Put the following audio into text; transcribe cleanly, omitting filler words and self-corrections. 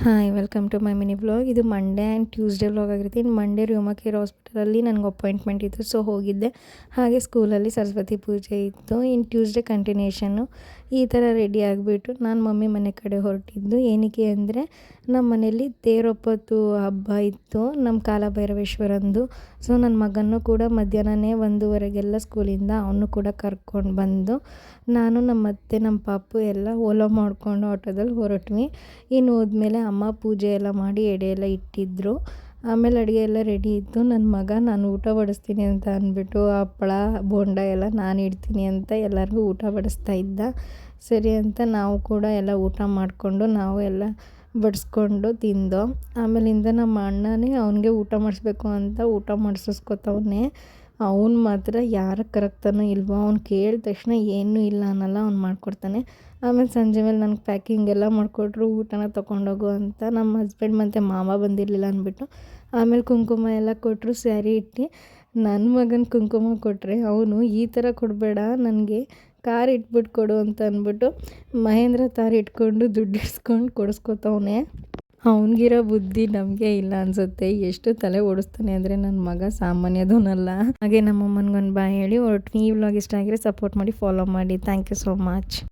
Hi welcome to my mini vlog. ಇದು Monday and Tuesday vlog ಆಗಿರುತ್ತೆ. ಇನ್ನು Monday ರೋಮಾ care ಹಾಸ್ಪಿಟಲಲ್ಲಿ ನನಗೆ ಅಪಾಯಿಂಟ್ಮೆಂಟ್ ಇತ್ತು, ಸೊ ಹೋಗಿದ್ದೆ. ಹಾಗೆ ಸ್ಕೂಲಲ್ಲಿ ಸರಸ್ವತಿ ಪೂಜೆ ಇತ್ತು. ಇನ್ನು ಟ್ಯೂಸ್ಡೇ ಕಂಟಿನ್ಯೂಷನ್ನು ಈ ಥರ ರೆಡಿ ಆಗಿಬಿಟ್ಟು ನಾನು ಮಮ್ಮಿ ಮನೆ ಕಡೆ ಹೊರಟಿದ್ದು. ಏನಕ್ಕೆ ಅಂದರೆ ನಮ್ಮ ಮನೇಲಿ ತೇರೊಪ್ಪತ್ತು ಹಬ್ಬ ಇತ್ತು, ನಮ್ಮ ಕಾಲಭೈರವೇಶ್ವರಂದು. ಸೊ ನನ್ನ ಮಗನೂ ಕೂಡ ಮಧ್ಯಾಹ್ನನೇ 1:30 ಸ್ಕೂಲಿಂದ ಅವನು ಕೂಡ ಕರ್ಕೊಂಡು ಬಂದು ನಾನು ನಮ್ಮ ಅತ್ತೆ ನಮ್ಮ ಪಾಪು ಎಲ್ಲ ಓಲೋ ಮಾಡಿಕೊಂಡು ಆಟೋದಲ್ಲಿ ಹೊರಟ್ವಿ. ಇನ್ನು ಹೋದ್ಮೇಲೆ ಅಮ್ಮ ಪೂಜೆ ಎಲ್ಲ ಮಾಡಿ ಎಡೆ ಎಲ್ಲ ಇಟ್ಟಿದ್ದರು. ಆಮೇಲೆ ಅಡುಗೆ ಎಲ್ಲ ರೆಡಿ ಇತ್ತು. ನನ್ನ ಮಗ ನಾನು ಊಟ ಬಡಿಸ್ತೀನಿ ಅಂತ ಅಂದ್ಬಿಟ್ಟು ಹಪ್ಪಳ ಬೋಂಡ ಎಲ್ಲ ನಾನು ಇಡ್ತೀನಿ ಅಂತ ಎಲ್ಲರಿಗೂ ಊಟ ಬಡಿಸ್ತಾ ಇದ್ದ. ಸರಿ ಅಂತ ನಾವು ಕೂಡ ಎಲ್ಲ ಊಟ ಮಾಡಿಕೊಂಡು ನಾವು ಎಲ್ಲ ಬಡಿಸ್ಕೊಂಡು ತಿಂದೋ. ಆಮೇಲಿಂದ ನಮ್ಮ ಅಣ್ಣನೇ ಅವನಿಗೆ ಊಟ ಮಾಡಿಸ್ಬೇಕು ಅಂತ ಊಟ ಮಾಡಿಸ್ಕೊತವನೆ. ಅವ್ನು ಮಾತ್ರ ಯಾರು ಕರಗ್ತಾನೋ ಇಲ್ವೋ, ಅವ್ನು ಕೇಳಿದ ತಕ್ಷಣ ಏನೂ ಇಲ್ಲ ಅನ್ನಲ್ಲ, ಅವ್ನು ಮಾಡಿಕೊಡ್ತಾನೆ. ಆಮೇಲೆ ಸಂಜೆ ಮೇಲೆ ನನಗೆ ಪ್ಯಾಕಿಂಗ್ ಎಲ್ಲ ಮಾಡಿಕೊಟ್ರು, ಊಟನ ತೊಗೊಂಡೋಗು ಅಂತ. ನಮ್ಮ ಹಸ್ಬೆಂಡ್ ಮತ್ತು ಮಾಮ ಬಂದಿರಲಿಲ್ಲ ಅಂದ್ಬಿಟ್ಟು ಆಮೇಲೆ ಕುಂಕುಮ ಎಲ್ಲ ಕೊಟ್ಟರು, ಸ್ಯಾರಿ ಇಟ್ಟು. ನನ್ನ ಮಗನ ಕುಂಕುಮ ಕೊಟ್ಟರೆ ಅವನು ಈ ಥರ ಕೊಡಬೇಡ, ನನಗೆ ಕಾರ್ ಇಟ್ಬಿಟ್ಟು ಕೊಡು ಅಂತ ಅಂದ್ಬಿಟ್ಟು ಮಹೇಂದ್ರ ತಾರ್ ಇಟ್ಕೊಂಡು ದುಡ್ಡು ಇಸ್ಕೊಂಡು ಕೊಡಿಸ್ಕೊತವನೆ. ಅವನಿಗಿರೋ ಬುದ್ಧಿ ನಮಗೆ ಇಲ್ಲ ಅನಿಸುತ್ತೆ. ಎಷ್ಟು ತಲೆ ಓಡಿಸ್ತಾನೆ ಅಂದರೆ ನನ್ನ ಮಗ ಸಾಮಾನ್ಯದವನಲ್ಲ. ಹಾಗೆ ನಮ್ಮಮ್ಮನಿಗೊಂದು ಬಾಯ್ ಹೇಳಿ ಹೊರಟು. ಈ ವ್ಲಾಗ್ ಇಷ್ಟ ಆಗಿದ್ರೆ ಸಪೋರ್ಟ್ ಮಾಡಿ, ಫಾಲೋ ಮಾಡಿ. Thank you so much.